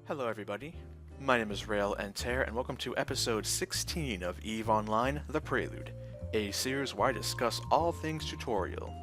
Hello everybody, my name is Rayle Entair and welcome to episode 16 of EVE Online The Prelude, a series where I discuss all things tutorial.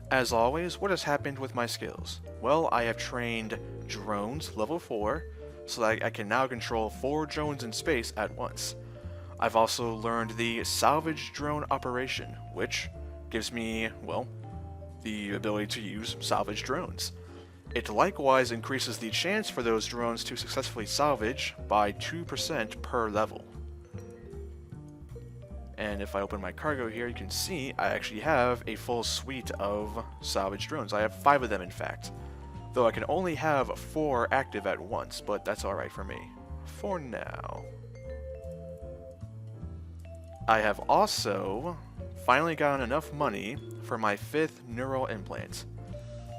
As always, what has happened with my skills? Well, I have trained drones level 4, so that I can now control 4 drones in space at once. I've also learned the salvage drone operation, which gives me, well, the ability to use salvage drones. It likewise increases the chance for those drones to successfully salvage by 2% per level. And if I open my cargo here, you can see I actually have a full suite of salvage drones. I have 5 of them in fact. Though I can only have 4 active at once, but that's alright for me. For now. I have also finally gotten enough money for my 5th neural implant,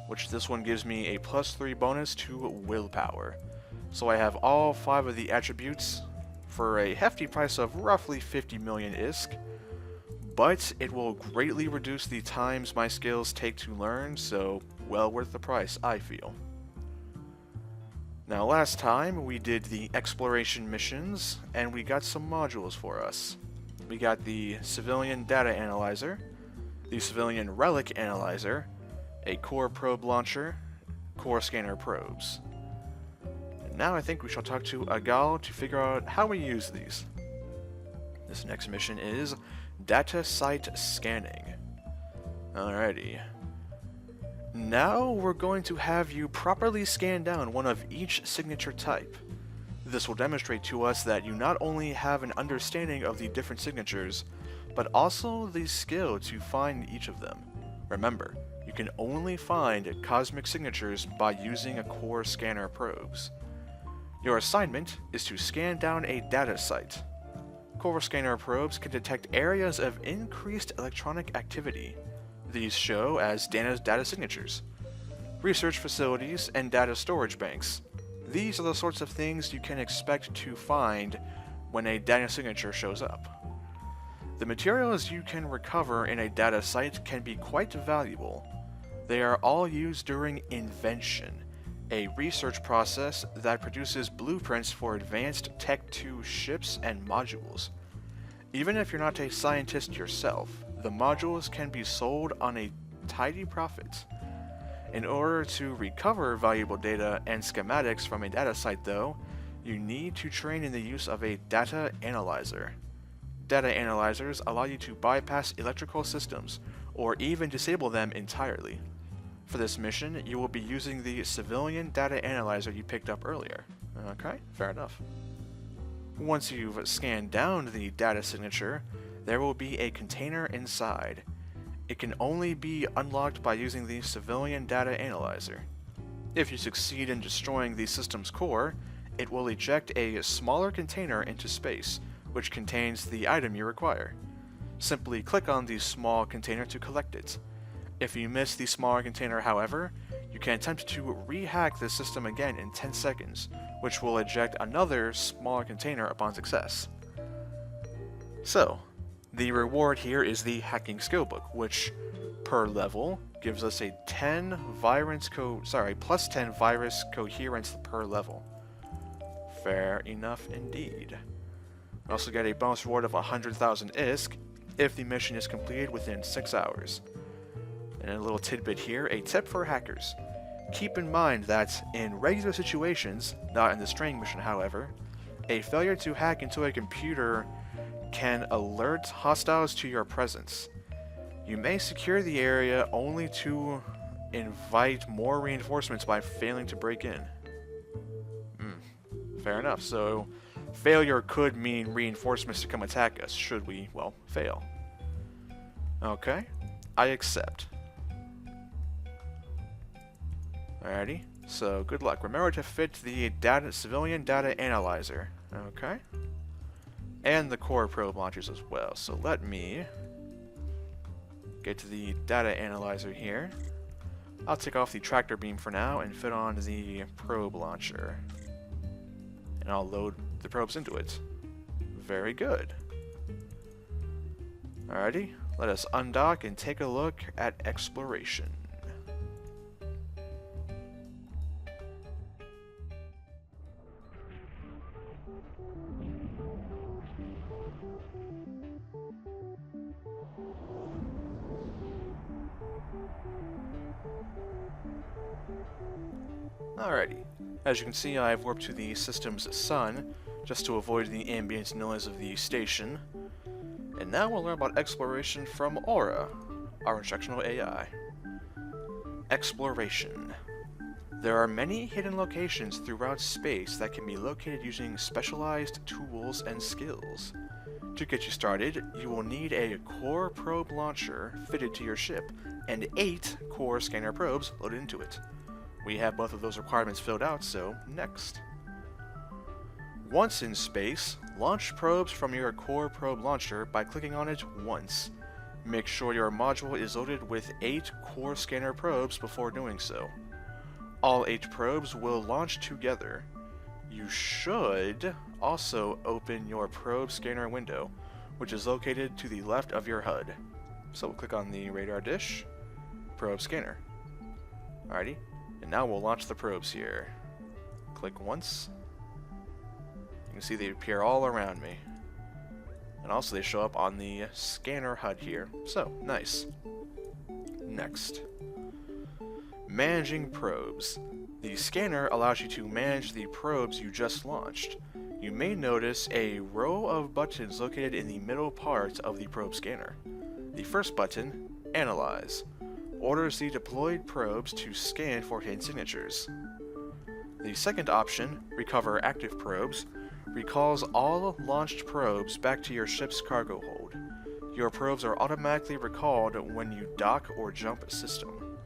which this one gives me a +3 bonus to willpower. So I have all 5 of the attributes for a hefty price of roughly 50 million ISK, but it will greatly reduce the times my skills take to learn, so well worth the price, I feel. Now last time we did the exploration missions, and we got some modules for us. We got the Civilian Data Analyzer, the Civilian Relic Analyzer, a core probe launcher, core scanner probes. And now I think we shall talk to Agal to figure out how we use these. This next mission is data site scanning. Alrighty. Now we're going to have you properly scan down one of each signature type. This will demonstrate to us that you not only have an understanding of the different signatures, but also the skill to find each of them. Remember, you can only find cosmic signatures by using a core scanner probes. Your assignment is to scan down a data site. Core scanner probes can detect areas of increased electronic activity. These show as data signatures, research facilities, and data storage banks. These are the sorts of things you can expect to find when a data signature shows up. The materials you can recover in a data site can be quite valuable. They are all used during invention, a research process that produces blueprints for advanced Tech 2 ships and modules. Even if you're not a scientist yourself, the modules can be sold on a tidy profit. In order to recover valuable data and schematics from a data site though, you need to train in the use of a data analyzer. Data analyzers allow you to bypass electrical systems, or even disable them entirely. For this mission, you will be using the Civilian Data Analyzer you picked up earlier. Okay, fair enough. Once you've scanned down the data signature, there will be a container inside. It can only be unlocked by using the Civilian Data Analyzer. If you succeed in destroying the system's core, it will eject a smaller container into space, which contains the item you require. Simply click on the small container to collect it. If you miss the smaller container, however, you can attempt to rehack the system again in 10 seconds, which will eject another smaller container upon success. So, the reward here is the hacking skill book, which per level gives us a plus 10 virus coherence per level. Fair enough indeed. We also get a bonus reward of 100,000 ISK if the mission is completed within 6 hours. And a little tidbit here, a tip for hackers. Keep in mind that in regular situations, not in the straying mission however, a failure to hack into a computer can alert hostiles to your presence. You may secure the area only to invite more reinforcements by failing to break in. Fair enough, so failure could mean reinforcements to come attack us should we, well, fail. Okay, I accept. Alrighty, so good luck. Remember to fit the Civilian Data Analyzer. Okay. And the core probe launchers as well. So let me get to the data analyzer here. I'll take off the tractor beam for now and fit on the probe launcher. And I'll load the probes into it. Very good. Alrighty, let us undock and take a look at exploration. Alrighty, as you can see, I've warped to the system's sun, just to avoid the ambient noise of the station. And now we'll learn about exploration from Aura, our instructional AI. Exploration. There are many hidden locations throughout space that can be located using specialized tools and skills. To get you started, you will need a core probe launcher fitted to your ship, and 8 core scanner probes loaded into it. We have both of those requirements filled out, so next. Once in space, launch probes from your core probe launcher by clicking on it once. Make sure your module is loaded with 8 core scanner probes before doing so. All 8 probes will launch together. You should also open your probe scanner window, which is located to the left of your HUD. So we'll click on the radar dish, probe scanner. Alrighty, and now we'll launch the probes here. Click once. You can see they appear all around me. And also they show up on the scanner HUD here. So, nice. Next. Managing probes. The scanner allows you to manage the probes you just launched. You may notice a row of buttons located in the middle part of the probe scanner. The first button, Analyze, orders the deployed probes to scan for hidden signatures. The second option, Recover Active Probes, recalls all launched probes back to your ship's cargo hold. Your probes are automatically recalled when you dock or jump system.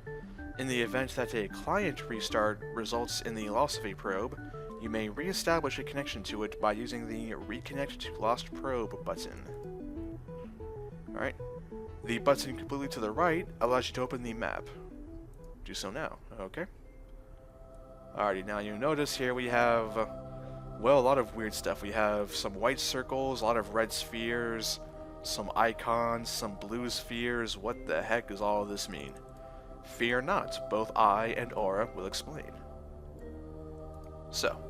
In the event that a client restart results in the loss of a probe, you may re-establish a connection to it by using the Reconnect to Lost Probe button. Alright, the button completely to the right allows you to open the map. Do so now, okay? Alrighty, now you notice here we have, well, a lot of weird stuff. We have some white circles, a lot of red spheres, some icons, some blue spheres. What the heck does all of this mean? Fear not, both I and Aura will explain. So,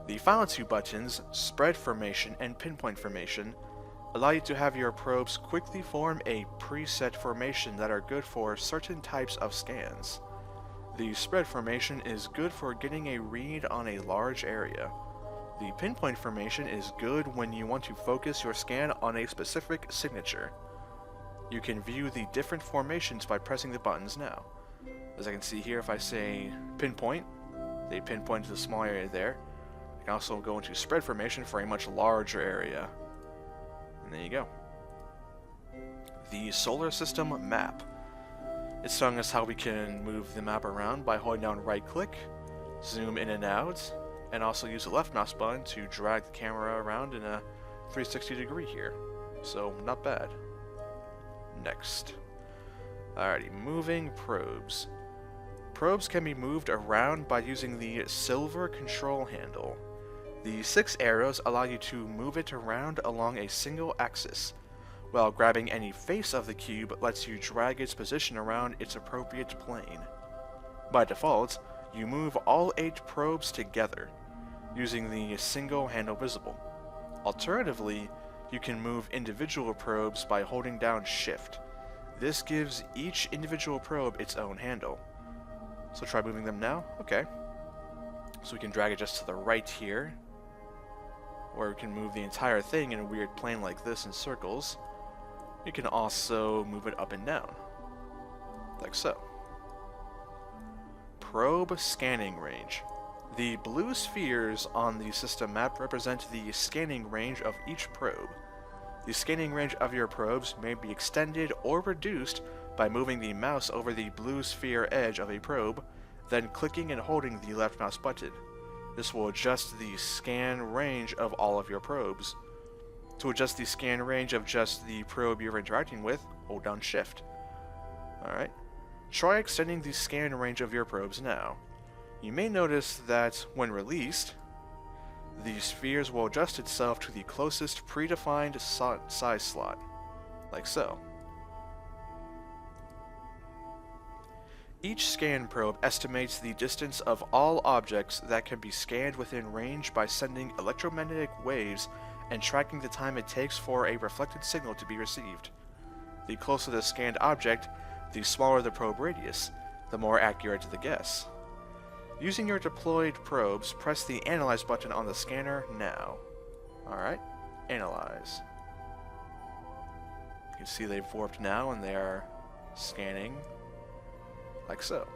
the final 2 buttons, Spread Formation and Pinpoint Formation, allow you to have your probes quickly form a preset formation that are good for certain types of scans. The Spread Formation is good for getting a read on a large area. The Pinpoint Formation is good when you want to focus your scan on a specific signature. You can view the different formations by pressing the buttons now. As I can see here, if I say Pinpoint, they pinpoint to the small area there. I can also go into Spread Formation for a much larger area. And there you go. The Solar System Map. It's telling us how we can move the map around by holding down right click, zoom in and out, and also use the left mouse button to drag the camera around in a 360 degree here. So, not bad. Next. Alrighty, moving probes. Probes can be moved around by using the silver control handle. The 6 arrows allow you to move it around along a single axis, while grabbing any face of the cube lets you drag its position around its appropriate plane. By default, you move all 8 probes together, using the single handle visible. Alternatively, you can move individual probes by holding down Shift. This gives each individual probe its own handle. So try moving them now. Okay. So we can drag it just to the right here, or we can move the entire thing in a weird plane like this in circles. You can also move it up and down, like so. Probe scanning range. The blue spheres on the system map represent the scanning range of each probe. The scanning range of your probes may be extended or reduced by moving the mouse over the blue sphere edge of a probe, then clicking and holding the left mouse button. This will adjust the scan range of all of your probes. To adjust the scan range of just the probe you're interacting with, hold down Shift. Alright. Try extending the scan range of your probes now. You may notice that, when released, the spheres will adjust itself to the closest predefined size slot, like so. Each scan probe estimates the distance of all objects that can be scanned within range by sending electromagnetic waves and tracking the time it takes for a reflected signal to be received. The closer the scanned object, the smaller the probe radius, the more accurate the guess. Using your deployed probes, press the Analyze button on the scanner now. Alright, Analyze. You can see they've warped now and they are scanning like so.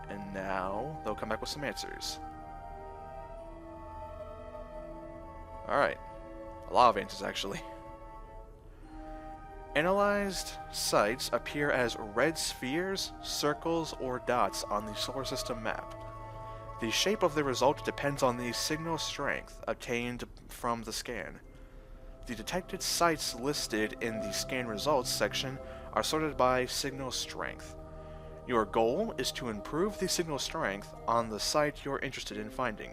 And now they'll come back with some answers. Alright. A lot of answers, actually. Analyzed sites appear as red spheres, circles, or dots on the solar system map. The shape of the result depends on the signal strength obtained from the scan. The detected sites listed in the scan results section are sorted by signal strength. Your goal is to improve the signal strength on the site you're interested in finding.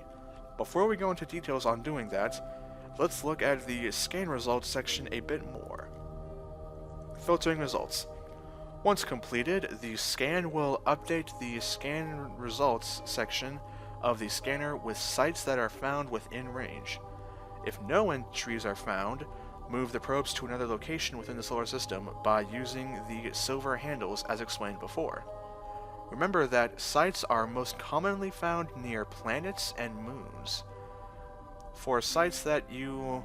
Before we go into details on doing that, let's look at the scan results section a bit more. Filtering results. Once completed, the scan will update the scan results section of the scanner with sites that are found within range. If no entries are found, move the probes to another location within the solar system by using the silver handles as explained before. Remember that sites are most commonly found near planets and moons. For sites that you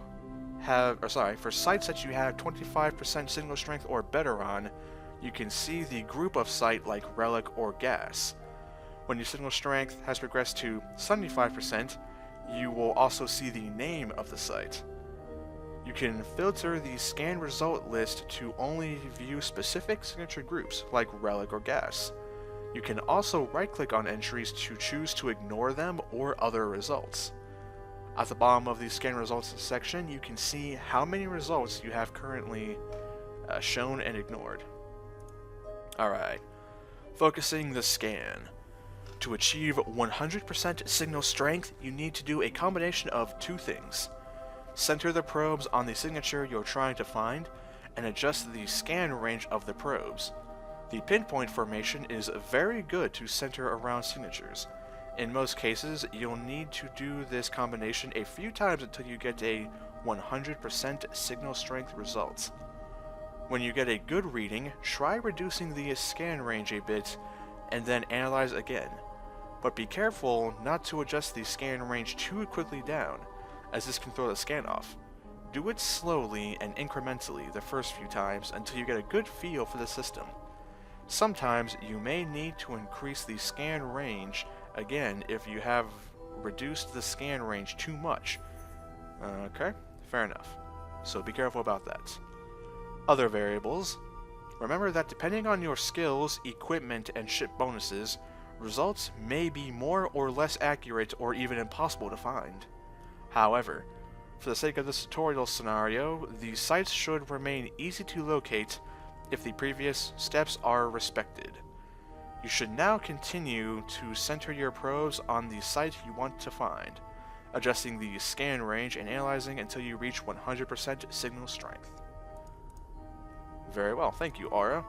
have 25% signal strength or better on, you can see the group of site like relic or gas. When your signal strength has progressed to 75%, you will also see the name of the site. You can filter the scan result list to only view specific signature groups like relic or gas. You can also right-click on entries to choose to ignore them or other results. At the bottom of the scan results section, you can see how many results you have currently shown and ignored. Alright, focusing the scan. To achieve 100% signal strength, you need to do a combination of two things. Center the probes on the signature you're trying to find, and adjust the scan range of the probes. The pinpoint formation is very good to center around signatures. In most cases, you'll need to do this combination a few times until you get a 100% signal strength result. When you get a good reading, try reducing the scan range a bit, and then analyze again. But be careful not to adjust the scan range too quickly down, as this can throw the scan off. Do it slowly and incrementally the first few times until you get a good feel for the system. Sometimes you may need to increase the scan range again if you have reduced the scan range too much. Okay, fair enough. So be careful about that. Other variables. Remember that depending on your skills, equipment, and ship bonuses, results may be more or less accurate or even impossible to find. However, for the sake of this tutorial scenario, the sites should remain easy to locate if the previous steps are respected. You should now continue to center your probes on the site you want to find, adjusting the scan range and analyzing until you reach 100% signal strength. Very well, thank you, Aura.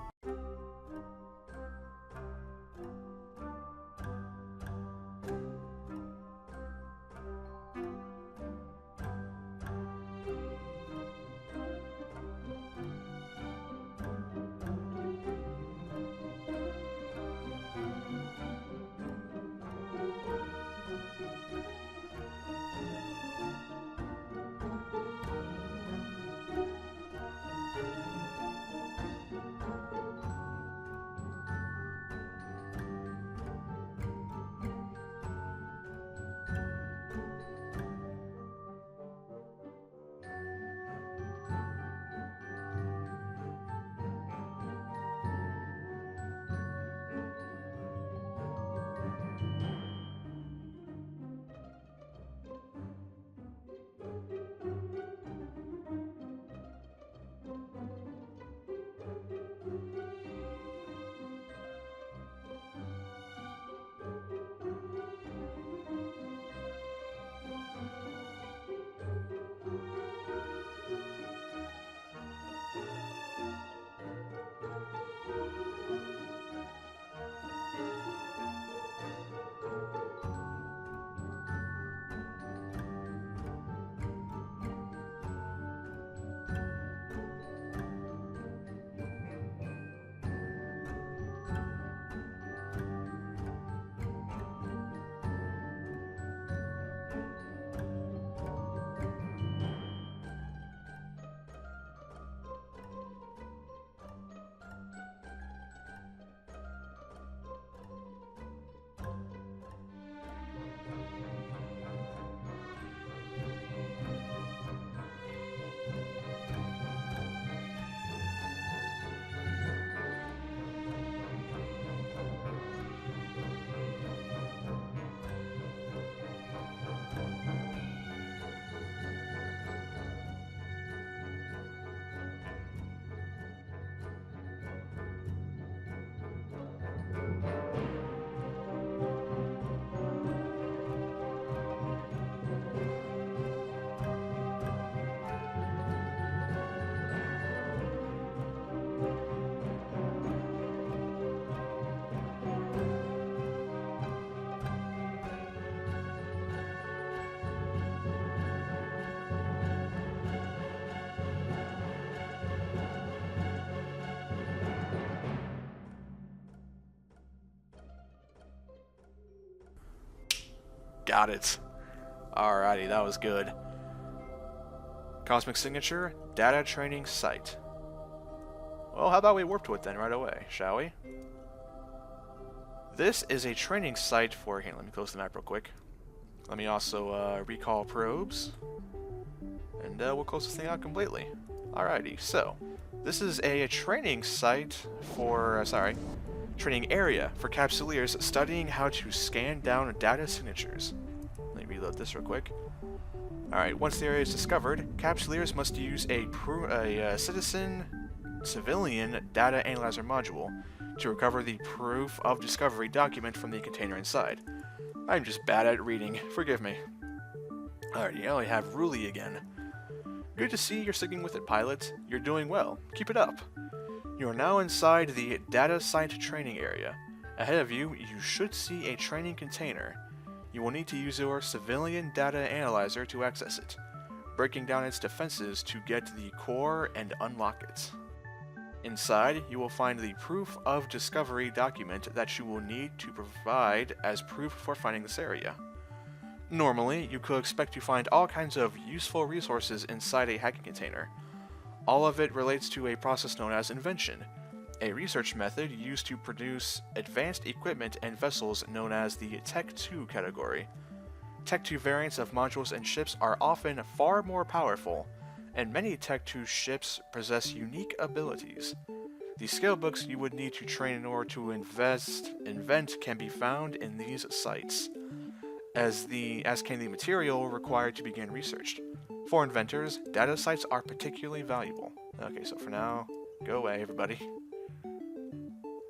got it. Alrighty, that was good. Cosmic Signature, Data Training Site. Well, how about we warp to it then right away, shall we? This is a training site for... Here, let me close the map real quick. Let me also recall probes. And we'll close this thing out completely. Alrighty, so... This is a training site for... training area for Capsuleers studying how to scan down data signatures. Let me reload this real quick. Alright, once the area is discovered, Capsuleers must use a civilian data analyzer module to recover the proof of discovery document from the container inside. I'm just bad at reading, forgive me. Alrighty, now I have Rayle again. Good to see you're sticking with it, pilot. You're doing well. Keep it up. You are now inside the data site training area. Ahead of you, you should see a training container. You will need to use your civilian data analyzer to access it, breaking down its defenses to get the core and unlock it. Inside, you will find the proof of discovery document that you will need to provide as proof for finding this area. Normally, you could expect to find all kinds of useful resources inside a hacking container. All of it relates to a process known as invention, a research method used to produce advanced equipment and vessels known as the Tech 2 category. Tech 2 variants of modules and ships are often far more powerful, and many Tech 2 ships possess unique abilities. The skill books you would need to train in order to invent can be found in these sites, as can the material required to begin research. For inventors, data sites are particularly valuable. Okay, so for now, go away, everybody.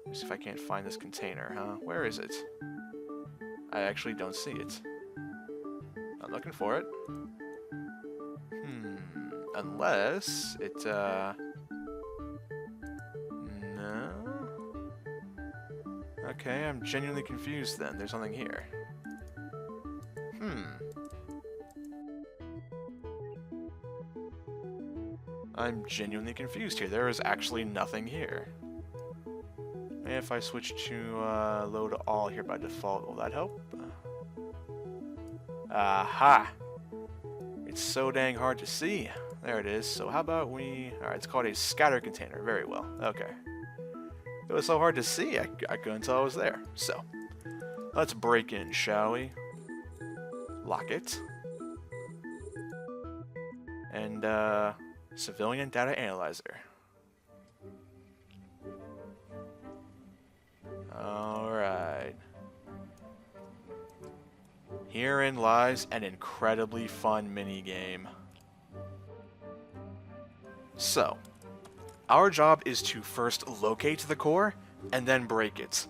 Let's see if I can't find this container, huh? Where is it? I actually don't see it. I'm looking for it. Unless it, no? Okay, I'm genuinely confused then. There's nothing here. I'm genuinely confused here. There is actually nothing here. If I switch to load all here by default, will that help? Aha! It's so dang hard to see. There it is. So how about we... Alright, it's called a scatter container. Very well. Okay. It was so hard to see, I couldn't tell I was there. So, let's break in, shall we? Lock it. And, civilian data analyzer. Alright. Herein lies an incredibly fun minigame. So, our job is to first locate the core, and then break it.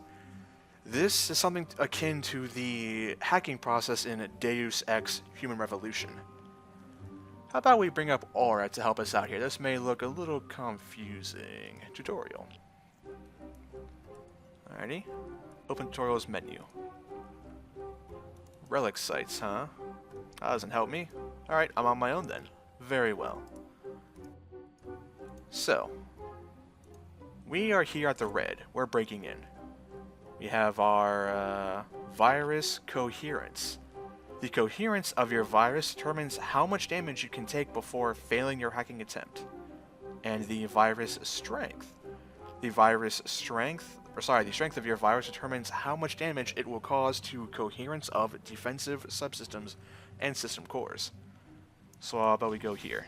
This is something akin to the hacking process in Deus Ex Human Revolution. How about we bring up Aura to help us out here? This may look a little confusing. Tutorial. Alrighty. Open tutorials menu. Relic sites, huh? That doesn't help me. Alright, I'm on my own then. Very well. So, we are here at the red. We're breaking in. We have our virus coherence. The coherence of your virus determines how much damage you can take before failing your hacking attempt. And the virus strength. The strength of your virus determines how much damage it will cause to coherence of defensive subsystems and system cores. So how about we go here?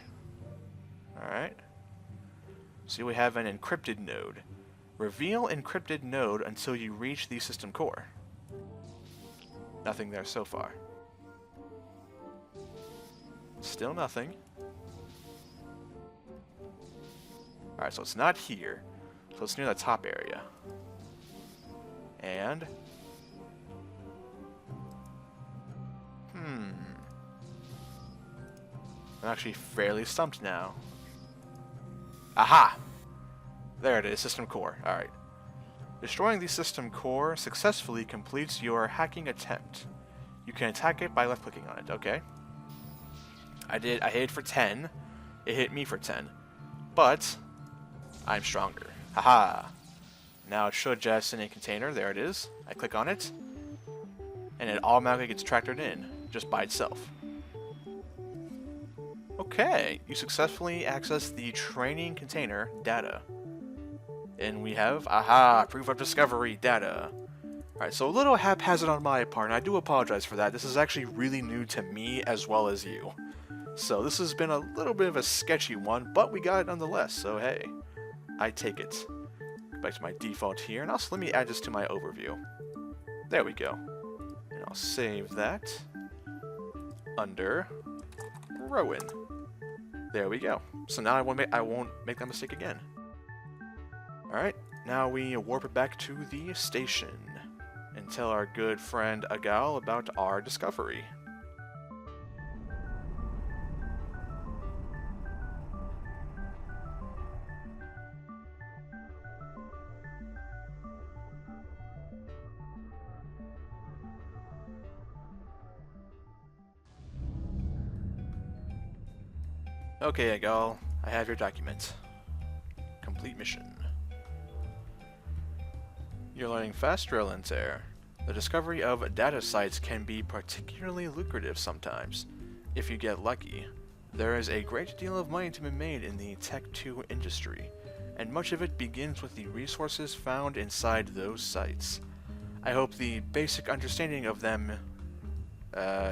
Alright. See, we have an encrypted node. Reveal encrypted node until you reach the system core. Nothing there so far. Still nothing. Alright, so it's not here. So it's near the top area. And... I'm actually fairly stumped now. Aha! There it is, system core. Alright. Destroying the system core successfully completes your hacking attempt. You can attack it by left-clicking on it, okay? I hit it for 10. It hit me for 10. But, I'm stronger. Haha! Now it should send a container. There it is. I click on it. And it automatically gets tractored in. just by itself. Okay, you successfully accessed the training container data. And we have, aha, proof of discovery data. Alright, so a little haphazard on my part, and I do apologize for that. This is actually really new to me as well as you. So this has been a little bit of a sketchy one, but we got it nonetheless, so hey, I take it. Go back to my default here, and also let me add this to my overview. There we go. And I'll save that under Rowan. There we go. So now I won't make that mistake again. Alright, now we warp it back to the station and tell our good friend Agal about our discovery. Okay, Agal, I have your document. Complete mission. You're learning fast, Rayle Entair. The discovery of data sites can be particularly lucrative sometimes, if you get lucky. There is a great deal of money to be made in the Tech 2 industry, and much of it begins with the resources found inside those sites. I hope the basic understanding of them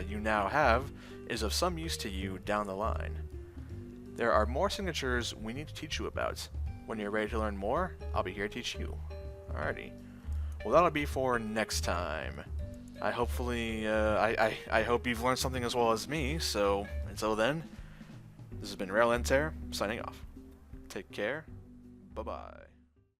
you now have is of some use to you down the line. There are more signatures we need to teach you about. When you're ready to learn more, I'll be here to teach you. Alrighty. Well, that'll be for next time. I hope you've learned something as well as me, so until then, this has been Rayle Entair, signing off. Take care. Bye-bye.